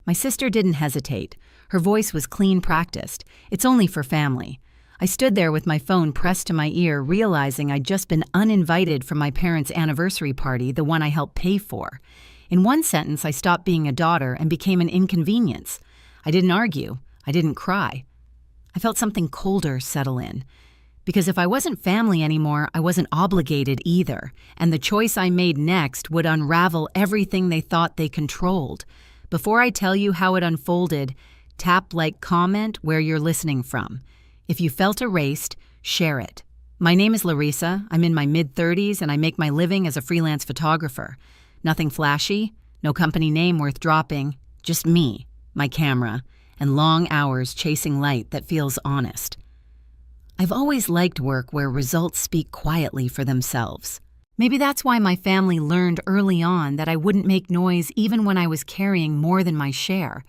My sister didn't hesitate. Her voice was clean practiced. It's only for family. I stood there with my phone pressed to my ear, realizing I'd just been uninvited from my parents' anniversary party, the one I helped pay for. In one sentence, I stopped being a daughter and became an inconvenience. I didn't argue. I didn't cry. I felt something colder settle in. Because if I wasn't family anymore, I wasn't obligated either, and the choice I made next would unravel everything they thought they controlled. Before I tell you how it unfolded, tap like comment where you're listening from. If you felt erased, share it. My name is Larissa. I'm in my mid-30s and I make my living as a freelance photographer. Nothing flashy, no company name worth dropping, just me, my camera, and long hours chasing light that feels honest. I've always liked work where results speak quietly for themselves. Maybe that's why my family learned early on that I wouldn't make noise even when I was carrying more than my share.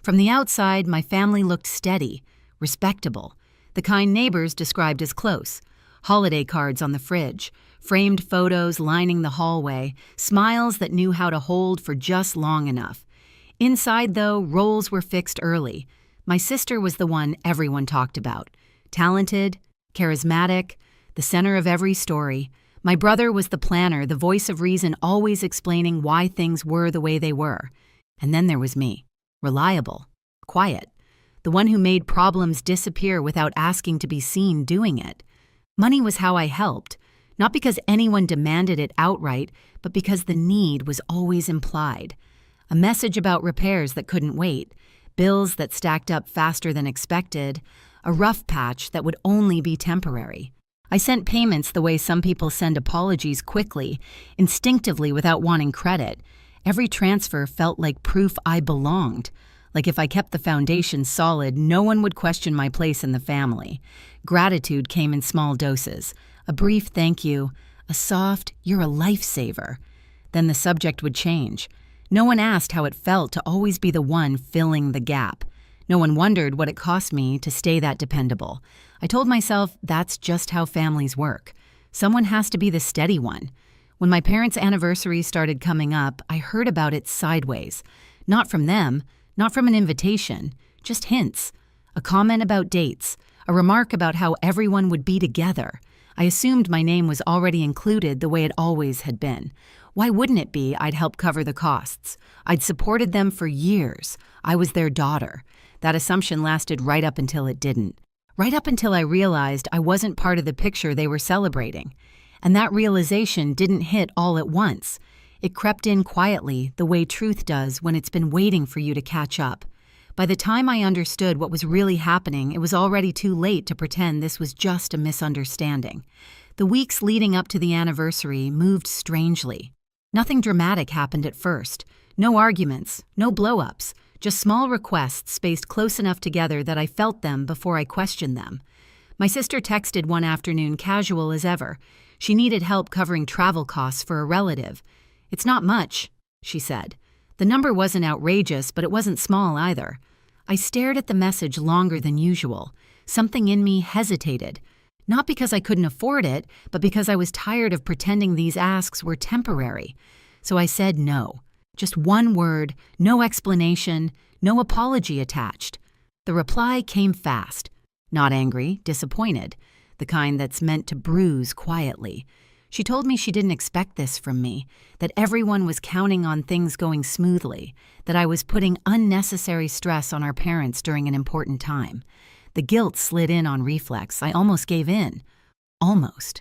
From the outside, my family looked steady, respectable, the kind neighbors described as close. Holiday cards on the fridge, framed photos lining the hallway, smiles that knew how to hold for just long enough. Inside, though, roles were fixed early. My sister was the one everyone talked about. Talented, charismatic, the center of every story. My brother was the planner, the voice of reason, always explaining why things were the way they were. And then there was me, reliable, quiet, the one who made problems disappear without asking to be seen doing it. Money was how I helped, not because anyone demanded it outright, but because the need was always implied. A message about repairs that couldn't wait, bills that stacked up faster than expected, a rough patch that would only be temporary. I sent payments the way some people send apologies quickly, instinctively without wanting credit. Every transfer felt like proof I belonged. Like if I kept the foundation solid, no one would question my place in the family. Gratitude came in small doses. A brief thank you, a soft, "you're a lifesaver." Then the subject would change. No one asked how it felt to always be the one filling the gap. No one wondered what it cost me to stay that dependable. I told myself that's just how families work. Someone has to be the steady one. When my parents' anniversary started coming up, I heard about it sideways. Not from them, not from an invitation, just hints. A comment about dates, a remark about how everyone would be together. I assumed my name was already included the way it always had been. Why wouldn't it be I'd help cover the costs? I'd supported them for years. I was their daughter. That assumption lasted right up until it didn't. Right up until I realized I wasn't part of the picture they were celebrating. And that realization didn't hit all at once. It crept in quietly, the way truth does when it's been waiting for you to catch up. By the time I understood what was really happening, it was already too late to pretend this was just a misunderstanding. The weeks leading up to the anniversary moved strangely. Nothing dramatic happened at first. No arguments, no blow-ups, just small requests spaced close enough together that I felt them before I questioned them. My sister texted one afternoon, casual as ever. She needed help covering travel costs for a relative. "It's not much," she said. The number wasn't outrageous, but it wasn't small either. I stared at the message longer than usual. Something in me hesitated. Not because I couldn't afford it, but because I was tired of pretending these asks were temporary. So I said no. Just one word, no explanation, no apology attached. The reply came fast. Not angry, disappointed. The kind that's meant to bruise quietly. She told me she didn't expect this from me, that everyone was counting on things going smoothly, that I was putting unnecessary stress on our parents during an important time. The guilt slid in on reflex. I almost gave in. Almost.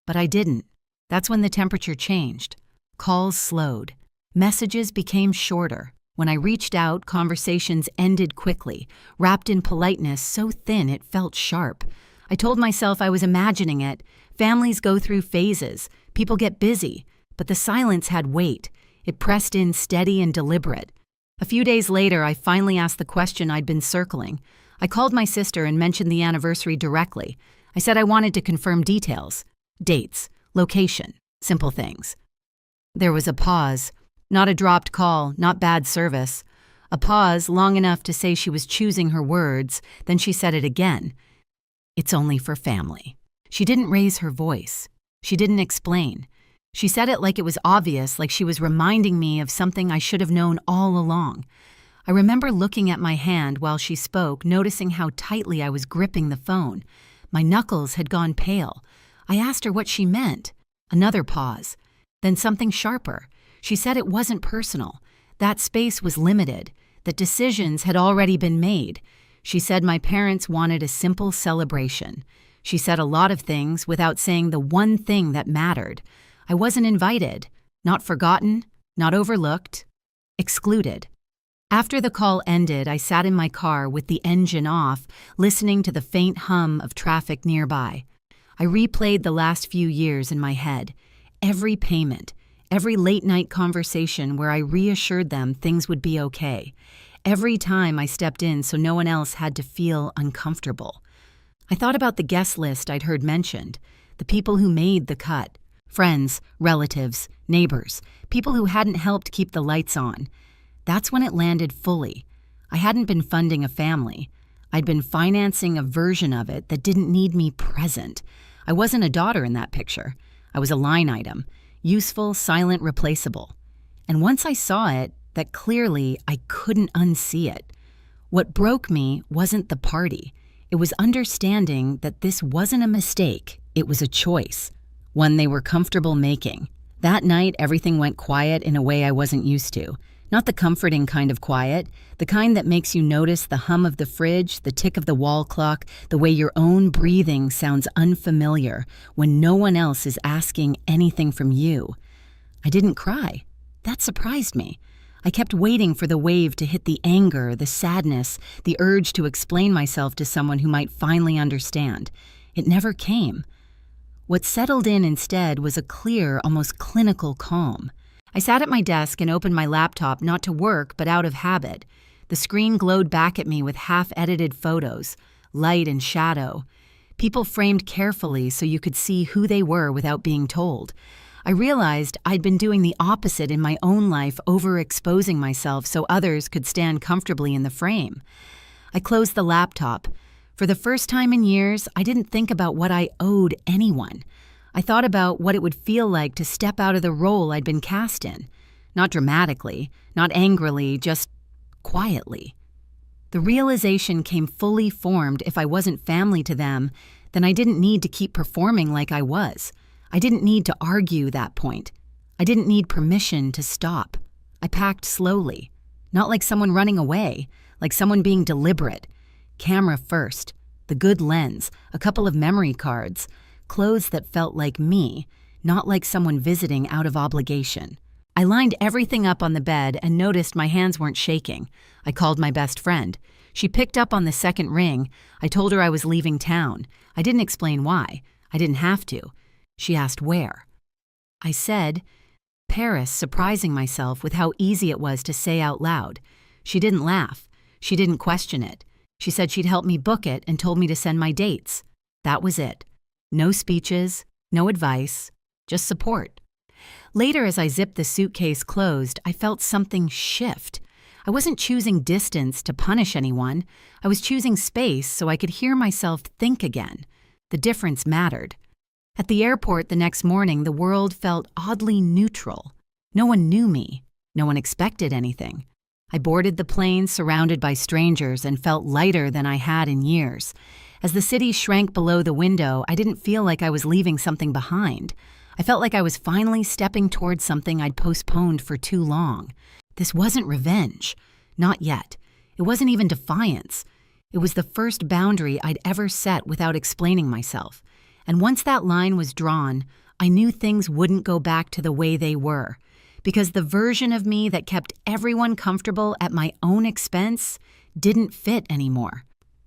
But I didn't. That's when the temperature changed. Calls slowed. Messages became shorter. When I reached out, conversations ended quickly, wrapped in politeness so thin it felt sharp. I told myself I was imagining it. Families go through phases. People get busy. But the silence had weight. It pressed in steady and deliberate. A few days later, I finally asked the question I'd been circling. I called my sister and mentioned the anniversary directly. I said I wanted to confirm details. Dates, location, simple things. There was a pause. Not a dropped call, not bad service. A pause long enough to say she was choosing her words, then she said it again. "It's only for family." She didn't raise her voice. She didn't explain. She said it like it was obvious, like she was reminding me of something I should have known all along. I remember looking at my hand while she spoke, noticing how tightly I was gripping the phone. My knuckles had gone pale. I asked her what she meant. Another pause. Then something sharper. She said it wasn't personal. That space was limited. That decisions had already been made. She said my parents wanted a simple celebration. She said a lot of things without saying the one thing that mattered. I wasn't invited, not forgotten, not overlooked, excluded. After the call ended, I sat in my car with the engine off, listening to the faint hum of traffic nearby. I replayed the last few years in my head. Every payment, every late-night conversation where I reassured them things would be okay. Every time I stepped in so no one else had to feel uncomfortable. I thought about the guest list I'd heard mentioned, the people who made the cut, friends, relatives, neighbors, people who hadn't helped keep the lights on. That's when it landed fully. I hadn't been funding a family. I'd been financing a version of it that didn't need me present. I wasn't a daughter in that picture. I was a line item, useful, silent, replaceable. And once I saw it, that clearly I couldn't unsee it. What broke me wasn't the party. It was understanding that this wasn't a mistake, it was a choice, one they were comfortable making. That night, everything went quiet in a way I wasn't used to. Not the comforting kind of quiet, the kind that makes you notice the hum of the fridge, the tick of the wall clock, the way your own breathing sounds unfamiliar when no one else is asking anything from you. I didn't cry. That surprised me. I kept waiting for the wave to hit the anger, the sadness, the urge to explain myself to someone who might finally understand. It never came. What settled in instead was a clear, almost clinical calm. I sat at my desk and opened my laptop not to work but out of habit. The screen glowed back at me with half-edited photos, light and shadow. People framed carefully so you could see who they were without being told. I realized I'd been doing the opposite in my own life, overexposing myself so others could stand comfortably in the frame. I closed the laptop. For the first time in years, I didn't think about what I owed anyone. I thought about what it would feel like to step out of the role I'd been cast in. Not dramatically, not angrily, just quietly. The realization came fully formed if I wasn't family to them, then I didn't need to keep performing like I was. I didn't need to argue that point. I didn't need permission to stop. I packed slowly. Not like someone running away, like someone being deliberate. Camera first, the good lens, a couple of memory cards, clothes that felt like me, not like someone visiting out of obligation. I lined everything up on the bed and noticed my hands weren't shaking. I called my best friend. She picked up on the second ring. I told her I was leaving town. I didn't explain why. I didn't have to. She asked where. I said, Paris, surprising myself with how easy it was to say out loud. She didn't laugh. She didn't question it. She said she'd help me book it and told me to send my dates. That was it. No speeches, no advice, just support. Later, as I zipped the suitcase closed, I felt something shift. I wasn't choosing distance to punish anyone. I was choosing space so I could hear myself think again. The difference mattered. At the airport the next morning, the world felt oddly neutral. No one knew me. No one expected anything. I boarded the plane surrounded by strangers and felt lighter than I had in years. As the city shrank below the window, I didn't feel like I was leaving something behind. I felt like I was finally stepping towards something I'd postponed for too long. This wasn't revenge. Not yet. It wasn't even defiance. It was the first boundary I'd ever set without explaining myself. And once that line was drawn, I knew things wouldn't go back to the way they were. Because the version of me that kept everyone comfortable at my own expense didn't fit anymore.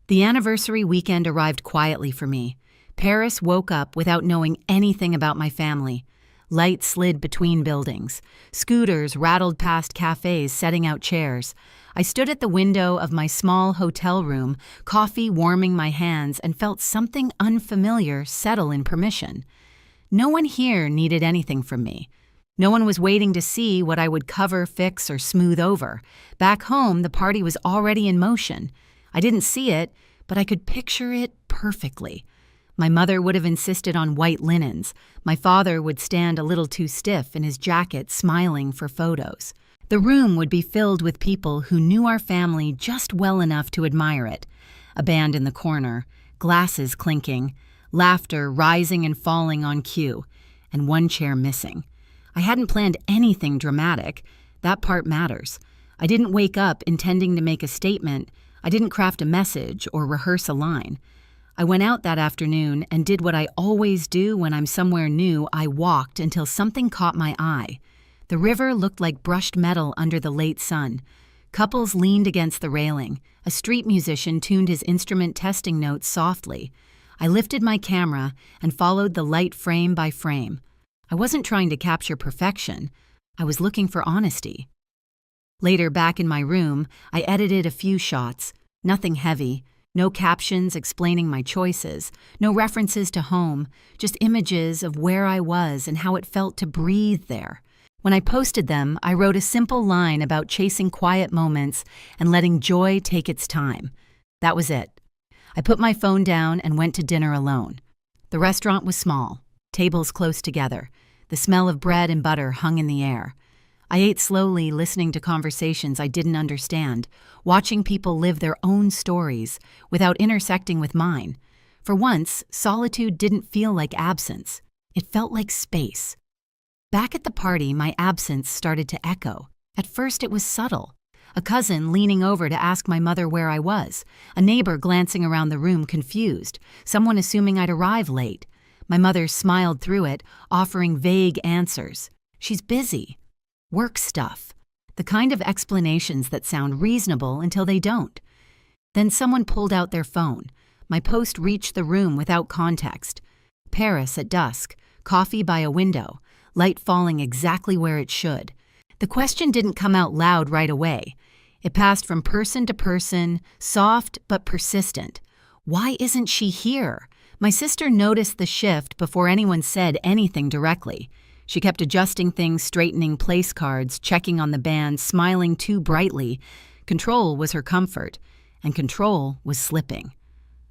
The anniversary weekend arrived quietly for me. Paris woke up without knowing anything about my family. Lights slid between buildings. Scooters rattled past cafes setting out chairs. I stood at the window of my small hotel room, coffee warming my hands, and felt something unfamiliar settle in permission. No one here needed anything from me. No one was waiting to see what I would cover, fix, or smooth over. Back home, the party was already in motion. I didn't see it, but I could picture it perfectly. My mother would have insisted on white linens. My father would stand a little too stiff in his jacket, smiling for photos. The room would be filled with people who knew our family just well enough to admire it. A band in the corner, glasses clinking, laughter rising and falling on cue, and one chair missing. I hadn't planned anything dramatic. That part matters. I didn't wake up intending to make a statement. I didn't craft a message or rehearse a line. I went out that afternoon and did what I always do when I'm somewhere new. I walked until something caught my eye. The river looked like brushed metal under the late sun. Couples leaned against the railing. A street musician tuned his instrument testing notes softly. I lifted my camera and followed the light frame by frame. I wasn't trying to capture perfection. I was looking for honesty. Later, back in my room, I edited a few shots. Nothing heavy. No captions explaining my choices. No references to home. Just images of where I was and how it felt to breathe there. When I posted them, I wrote a simple line about chasing quiet moments and letting joy take its time. That was it. I put my phone down and went to dinner alone. The restaurant was small, tables close together. The smell of bread and butter hung in the air. I ate slowly, listening to conversations I didn't understand, watching people live their own stories without intersecting with mine. For once, solitude didn't feel like absence. It felt like space. Back at the party, my absence started to echo. At first, it was subtle. A cousin leaning over to ask my mother where I was. A neighbor glancing around the room confused. Someone assuming I'd arrive late. My mother smiled through it, offering vague answers. She's busy. Work stuff. The kind of explanations that sound reasonable until they don't. Then someone pulled out their phone. My post reached the room without context. Paris at dusk. Coffee by a window. Light falling exactly where it should. The question didn't come out loud right away. It passed from person to person, soft but persistent. Why isn't she here? My sister noticed the shift before anyone said anything directly. She kept adjusting things, straightening place cards, checking on the band, smiling too brightly. Control was her comfort, and control was slipping.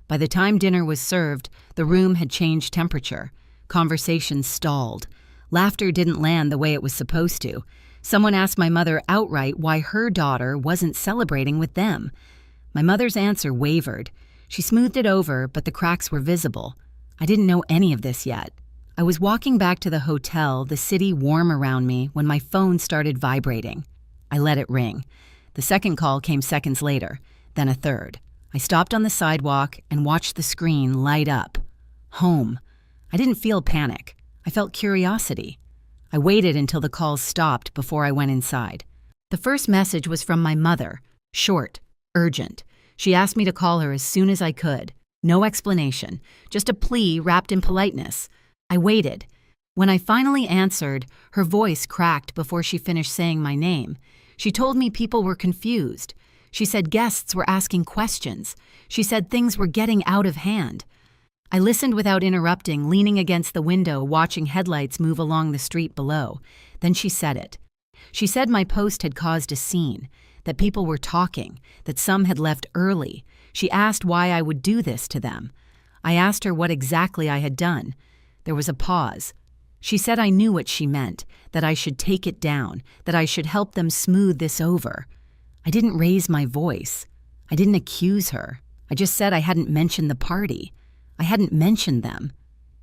By the time dinner was served, the room had changed temperature. Conversation stalled. Laughter didn't land the way it was supposed to. Someone asked my mother outright why her daughter wasn't celebrating with them. My mother's answer wavered. She smoothed it over, but the cracks were visible. I didn't know any of this yet. I was walking back to the hotel, the city warm around me, when my phone started vibrating. I let it ring. The second call came seconds later, then a third. I stopped on the sidewalk and watched the screen light up. Home. I didn't feel panic. I felt curiosity. I waited until the calls stopped before I went inside. The first message was from my mother. Short, urgent. She asked me to call her as soon as I could. No explanation, just a plea wrapped in politeness. I waited. When I finally answered, her voice cracked before she finished saying my name. She told me people were confused. She said guests were asking questions. She said things were getting out of hand. I listened without interrupting, leaning against the window, watching headlights move along the street below. Then she said it. She said my post had caused a scene, that people were talking, that some had left early. She asked why I would do this to them. I asked her what exactly I had done. There was a pause. She said I knew what she meant, that I should take it down, that I should help them smooth this over. I didn't raise my voice. I didn't accuse her. I just said I hadn't mentioned the party. I hadn't mentioned them.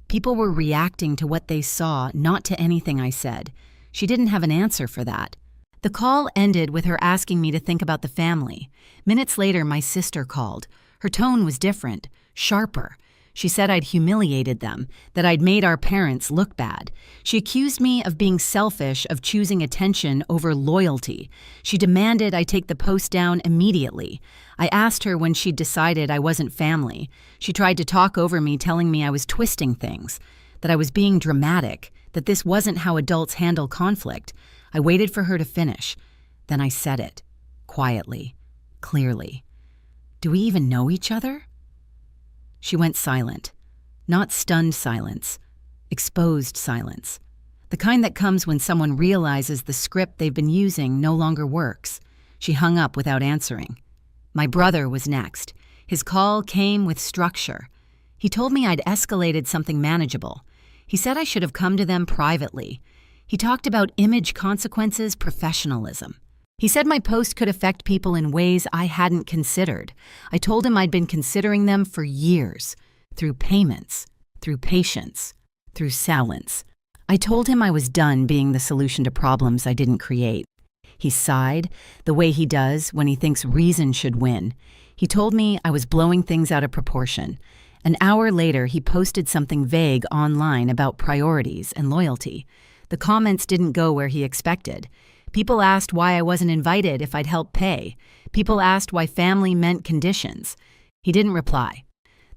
People were reacting to what they saw, not to anything I said. She didn't have an answer for that. The call ended with her asking me to think about the family. Minutes later, my sister called. Her tone was different, sharper. She said I'd humiliated them, that I'd made our parents look bad. She accused me of being selfish, of choosing attention over loyalty. She demanded I take the post down immediately. I asked her when she'd decided I wasn't family. She tried to talk over me, telling me I was twisting things, that I was being dramatic, that this wasn't how adults handle conflict. I waited for her to finish. Then I said it, quietly, clearly. Do we even know each other? She went silent. Not stunned silence, exposed silence. The kind that comes when someone realizes the script they've been using no longer works. She hung up without answering. My brother was next. His call came with structure. He told me I'd escalated something manageable. He said I should have come to them privately. He talked about image consequences, professionalism. He said my post could affect people in ways I hadn't considered. I told him I'd been considering them for years, through payments, through patience, through silence. I told him I was done being the solution to problems I didn't create. He sighed, the way he does when he thinks reason should win. He told me I was blowing things out of proportion. An hour later, he posted something vague online about priorities and loyalty. The comments didn't go where he expected. People asked why I wasn't invited if I'd help pay. People asked why family meant conditions. He didn't reply.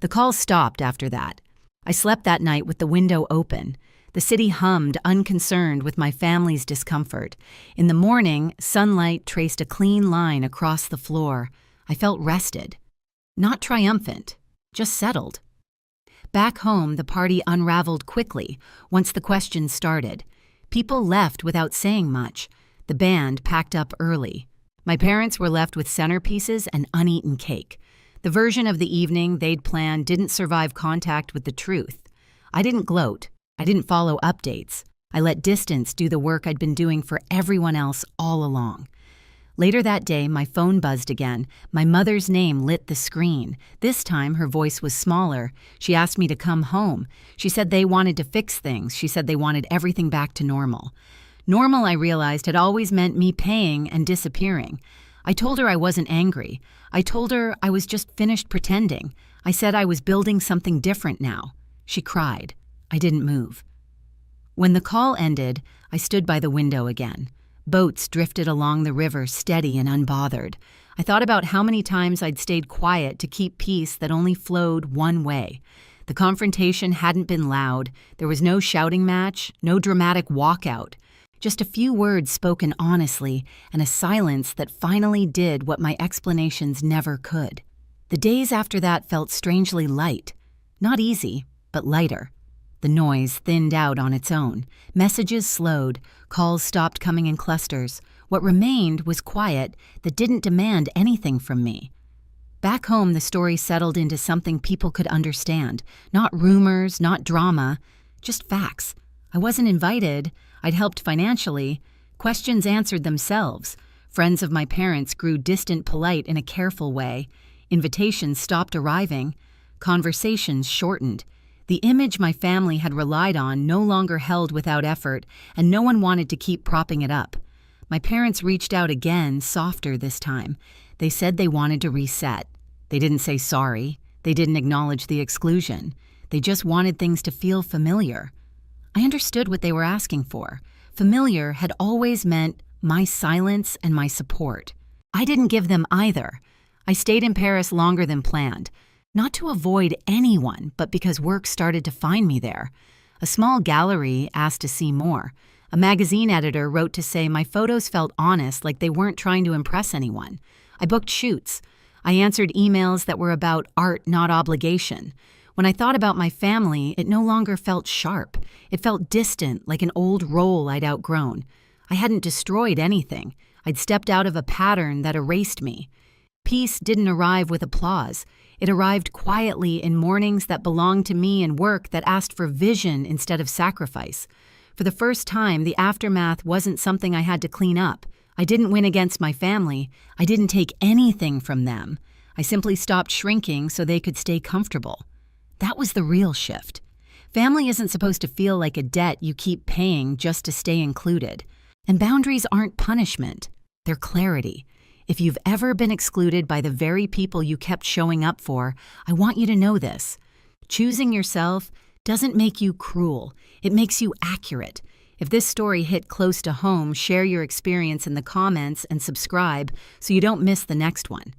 The calls stopped after that. I slept that night with the window open. The city hummed, unconcerned with my family's discomfort. In the morning, sunlight traced a clean line across the floor. I felt rested. Not triumphant, just settled. Back home, the party unraveled quickly once the questions started. People left without saying much. The band packed up early. My parents were left with centerpieces and uneaten cake. The version of the evening they'd planned didn't survive contact with the truth. I didn't gloat. I didn't follow updates. I let distance do the work I'd been doing for everyone else all along. Later that day, my phone buzzed again. My mother's name lit the screen. This time, her voice was smaller. She asked me to come home. She said they wanted to fix things. She said they wanted everything back to normal. Normal, I realized, had always meant me paying and disappearing. I told her I wasn't angry. I told her I was just finished pretending. I said I was building something different now. She cried. I didn't move. When the call ended, I stood by the window again. Boats drifted along the river, steady and unbothered. I thought about how many times I'd stayed quiet to keep peace that only flowed one way. The confrontation hadn't been loud. There was no shouting match, no dramatic walkout. Just a few words spoken honestly, and a silence that finally did what my explanations never could. The days after that felt strangely light. Not easy, but lighter. The noise thinned out on its own. Messages slowed. Calls stopped coming in clusters. What remained was quiet that didn't demand anything from me. Back home, the story settled into something people could understand. Not rumors, not drama, just facts. I wasn't invited. I'd helped financially. Questions answered themselves. Friends of my parents grew distant, polite in a careful way. Invitations stopped arriving. Conversations shortened. The image my family had relied on no longer held without effort, and no one wanted to keep propping it up. My parents reached out again, softer this time. They said they wanted to reset. They didn't say sorry. They didn't acknowledge the exclusion. They just wanted things to feel familiar. I understood what they were asking for. Familiar had always meant my silence and my support. I didn't give them either. I stayed in Paris longer than planned. Not to avoid anyone, but because work started to find me there. A small gallery asked to see more. A magazine editor wrote to say my photos felt honest, like they weren't trying to impress anyone. I booked shoots. I answered emails that were about art, not obligation. When I thought about my family, it no longer felt sharp. It felt distant, like an old role I'd outgrown. I hadn't destroyed anything. I'd stepped out of a pattern that erased me. Peace didn't arrive with applause. It arrived quietly in mornings that belonged to me and work that asked for vision instead of sacrifice. For the first time, the aftermath wasn't something I had to clean up. I didn't win against my family. I didn't take anything from them. I simply stopped shrinking so they could stay comfortable. That was the real shift. Family isn't supposed to feel like a debt you keep paying just to stay included. And boundaries aren't punishment. They're clarity. If you've ever been excluded by the very people you kept showing up for, I want you to know this. Choosing yourself doesn't make you cruel. It makes you accurate. If this story hit close to home, share your experience in the comments and subscribe so you don't miss the next one.